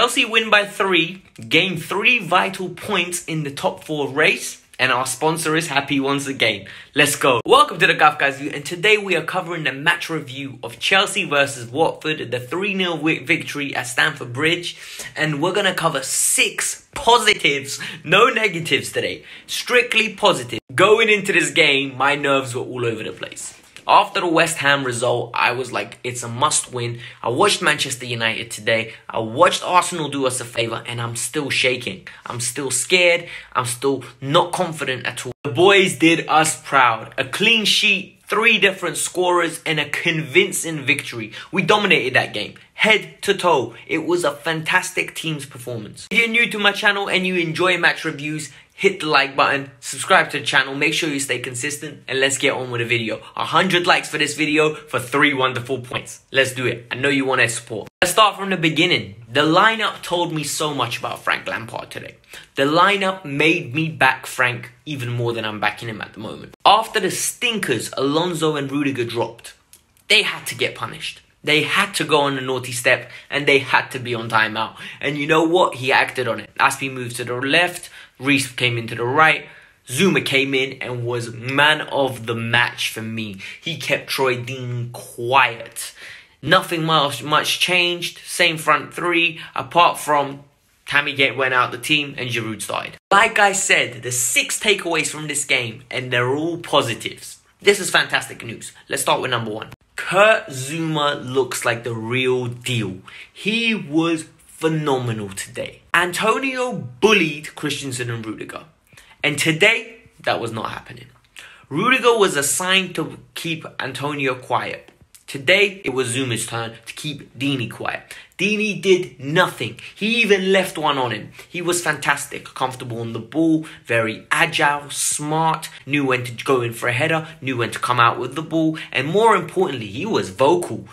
Chelsea win by 3, gain 3 vital points in the top 4 race, and our sponsor is happy once again. Let's go. Welcome to the Kavkas view, and today we are covering the match review of Chelsea versus Watford, the 3-0 victory at Stamford Bridge, and we're going to cover 6 positives, no negatives today, strictly positive. Going into this game, my nerves were all over the place. After the West Ham result, I was like, it's a must win. I watched Manchester United today. I watched Arsenal do us a favour, and I'm still shaking. I'm still scared. I'm still not confident at all. The boys did us proud. A clean sheet, 3 different scorers, and a convincing victory. We dominated that game, head to toe. It was a fantastic team's performance. If you're new to my channel and you enjoy match reviews, hit the like button, subscribe to the channel, make sure you stay consistent, and let's get on with the video. 100 likes for this video for 3 wonderful points. Let's do it. I know you want to support. Let's start from the beginning. The lineup told me so much about Frank Lampard today. The lineup made me back Frank even more than I'm backing him at the moment. After the stinkers Alonso and Rudiger dropped, they had to get punished. They had to go on a naughty step, and they had to be on timeout. And you know what? He acted on it. Aspie moved to the left, Reece came into the right, Zuma came in and was man of the match for me. He kept Troy Deeney quiet. Nothing much changed. Same front 3, apart from Tammy went out the team and Giroud started. Like I said, the 6 takeaways from this game, and they're all positives. This is fantastic news. Let's start with number 1. Kurt Zuma looks like the real deal. He was phenomenal today. Antonio bullied Christensen and Rudiger, and today that was not happening. Rudiger was assigned to keep Antonio quiet. Today it was Zuma's turn to keep Deeney quiet. Deeney did nothing. He even left one on him. He was fantastic, comfortable on the ball, very agile, smart, knew when to go in for a header, knew when to come out with the ball, and more importantly, he was vocal.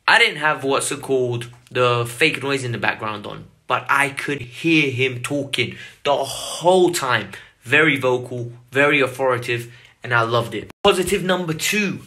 I didn't have what's it called, the fake noise in the background on, but I could hear him talking the whole time. Very vocal, very authoritative, and I loved it. Positive number 2.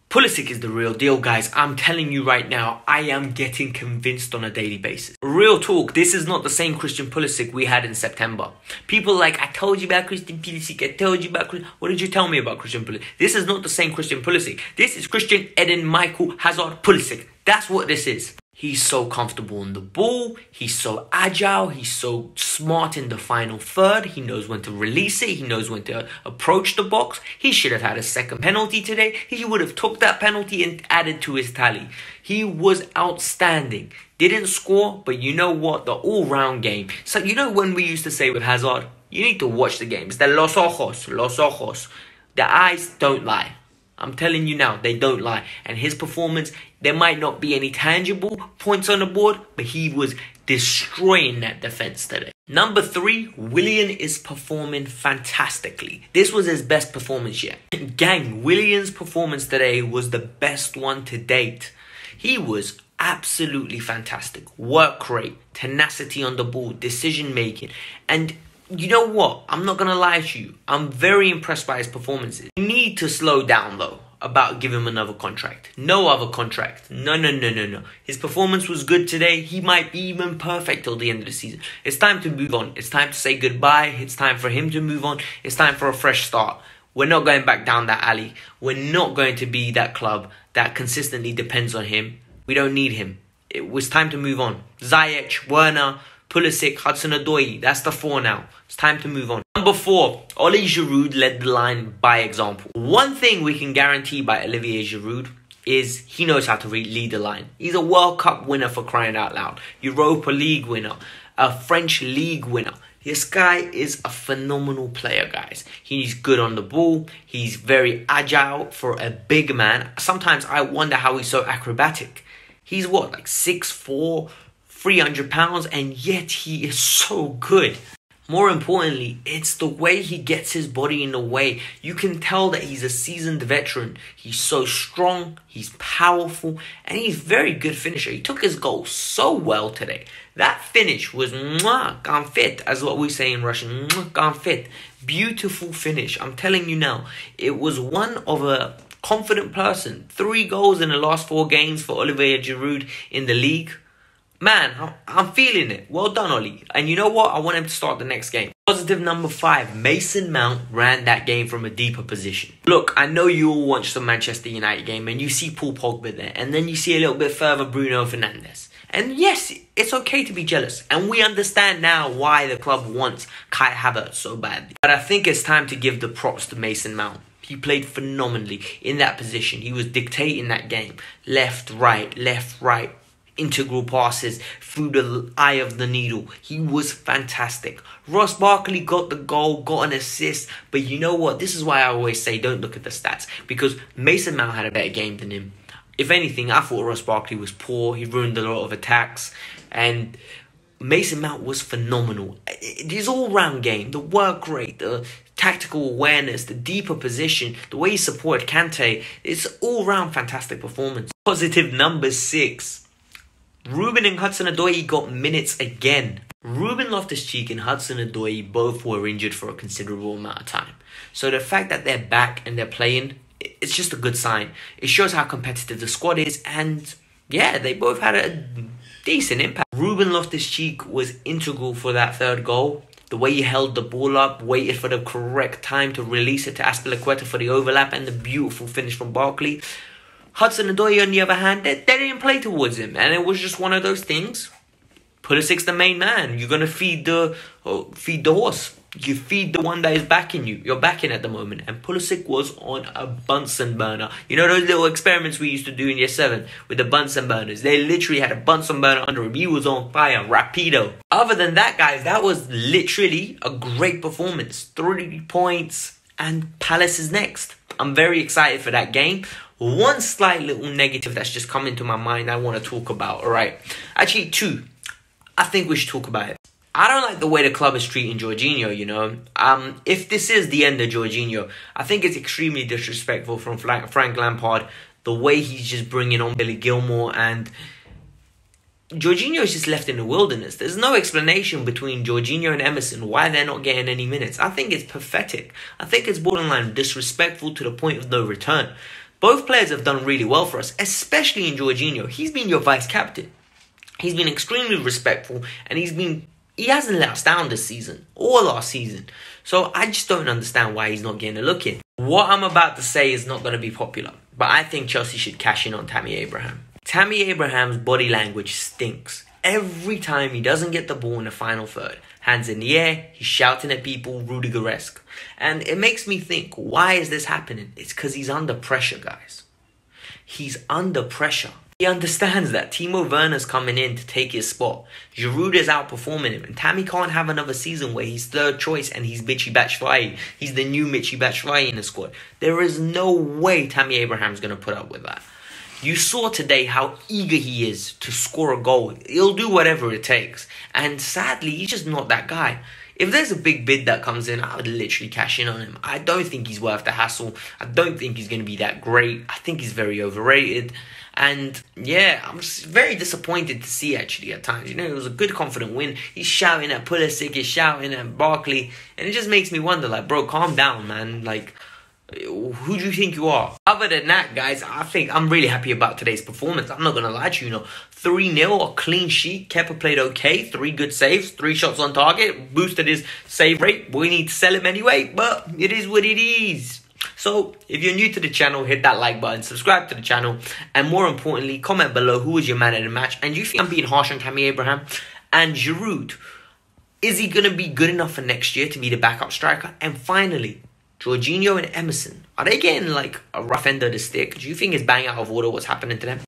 Pulisic is the real deal, guys. I'm telling you right now, I am getting convinced on a daily basis. Real talk, this is not the same Christian Pulisic we had in September. People like, I told you about Christian Pulisic, I told you about Christian... What did you tell me about Christian Pulisic? This is not the same Christian Pulisic. This is Christian Eden Michael Hazard Pulisic. That's what this is. He's so comfortable on the ball. He's so agile. He's so smart in the final third. He knows when to release it. He knows when to approach the box. He should have had a second penalty today. He would have took that penalty and added to his tally. He was outstanding. Didn't score, but you know what? The all-round game. So you know when we used to say with Hazard, you need to watch the games. The los ojos, los ojos. The eyes don't lie. I'm telling you now, they don't lie. And his performance, there might not be any tangible points on the board, but he was destroying that defense today. Number 3, Willian is performing fantastically. This was his best performance yet. Gang, Willian's performance today was the best one to date. He was absolutely fantastic. Work rate, tenacity on the ball, decision making, and you know what? I'm not going to lie to you. I'm very impressed by his performances. You need to slow down, though, about giving him another contract. No other contract. No. His performance was good today. He might be even perfect till the end of the season. It's time to move on. It's time to say goodbye. It's time for him to move on. It's time for a fresh start. We're not going back down that alley. We're not going to be that club that consistently depends on him. We don't need him. It was time to move on. Ziyech, Werner, Pulisic, Hudson, Odoi. That's the 4 now. It's time to move on. Number 4, Olivier Giroud led the line by example. One thing we can guarantee by Olivier Giroud is he knows how to lead the line. He's a World Cup winner, for crying out loud. Europa League winner. A French League winner. This guy is a phenomenal player, guys. He's good on the ball. He's very agile for a big man. Sometimes I wonder how he's so acrobatic. He's what, like 6'4", 300 pounds, and yet he is so good. More importantly, it's the way he gets his body in the way. You can tell that he's a seasoned veteran. He's so strong, he's powerful, and he's a very good finisher. He took his goal so well today. That finish was confit, as what we say in Russian, confit. Beautiful finish. I'm telling you now, it was one of a confident person. 3 goals in the last 4 games for Olivier Giroud in the league. Man, I'm feeling it. Well done, Ollie. And you know what? I want him to start the next game. Positive number 5. Mason Mount ran that game from a deeper position. Look, I know you all watched the Manchester United game and you see Paul Pogba there. And then you see a little bit further Bruno Fernandes. And yes, it's okay to be jealous. And we understand now why the club wants Kai Havertz so badly. But I think it's time to give the props to Mason Mount. He played phenomenally in that position. He was dictating that game. Left, right, integral passes through the eye of the needle. He was fantastic. Ross Barkley got the goal, got an assist. But you know what? This is why I always say don't look at the stats. Because Mason Mount had a better game than him. If anything, I thought Ross Barkley was poor. He ruined a lot of attacks. And Mason Mount was phenomenal. His all-round game, the work rate, the tactical awareness, the deeper position, the way he supported Kante, it's all-round fantastic performance. Positive number 6. Ruben and Hudson Odoi got minutes again. Ruben Lotfus and Hudson Odoi both were injured for a considerable amount of time. So the fact that they're back and they're playing, it's just a good sign. It shows how competitive the squad is, and yeah, they both had a decent impact. Ruben Loftus-Cheek was integral for that third goal. The way he held the ball up, waited for the correct time to release it to Azpilicueta for the overlap, and the beautiful finish from Barkley. Hudson Odoi, on the other hand, they didn't play towards him, and it was just one of those things. Pulisic's the main man. You're gonna feed the horse. You feed the one that is backing you. You're backing at the moment. And Pulisic was on a Bunsen burner. You know those little experiments we used to do in year 7 with the Bunsen burners? They literally had a Bunsen burner under him. He was on fire. Rapido. Other than that, guys, that was literally a great performance. 3 points and Palace is next. I'm very excited for that game. One slight little negative that's just come into my mind I want to talk about, alright? Actually, 2. I think we should talk about it. I don't like the way the club is treating Jorginho, you know. If this is the end of Jorginho, I think it's extremely disrespectful from Frank Lampard. The way he's just bringing on Billy Gilmore, and Jorginho is just left in the wilderness. There's no explanation between Jorginho and Emerson why they're not getting any minutes. I think it's pathetic. I think it's borderline disrespectful to the point of no return. Both players have done really well for us, especially in Jorginho. He's been your vice captain. He's been extremely respectful, and he hasn't let us down this season or last season. So I just don't understand why he's not getting a look in. What I'm about to say is not going to be popular, but I think Chelsea should cash in on Tammy Abraham. Tammy Abraham's body language stinks. Every time he doesn't get the ball in the final third, hands in the air, he's shouting at people, Rudiger-esque. And it makes me think, why is this happening? It's because he's under pressure, guys. He's under pressure. He understands that Timo Werner's coming in to take his spot. Giroud is outperforming him. And Tammy can't have another season where he's third choice and he's Michy Batshuayi. He's the new Michy Batshuayi in the squad. There is no way Tammy Abraham's going to put up with that. You saw today how eager he is to score a goal. He'll do whatever it takes. And sadly, he's just not that guy. If there's a big bid that comes in, I would literally cash in on him. I don't think he's worth the hassle. I don't think he's going to be that great. I think he's very overrated. And yeah, I'm just very disappointed to see actually at times. You know, it was a good confident win. He's shouting at Pulisic, he's shouting at Barkley. And it just makes me wonder, like, bro, calm down, man. Like, who do you think you are? Other than that, guys, I think I'm really happy about today's performance. I'm not going to lie to you, 3-0, a clean sheet. Kepa played okay, 3 good saves, 3 shots on target, boosted his save rate. We need to sell him anyway, but it is what it is. So, if you're new to the channel, hit that like button, subscribe to the channel, and more importantly, comment below who was your man of the match. And do you think I'm being harsh on Tammy Abraham? And Giroud, is he going to be good enough for next year to be the backup striker? And finally, Jorginho and Emerson, are they getting like a rough end of the stick? Do you think it's bang out of order what's happening to them?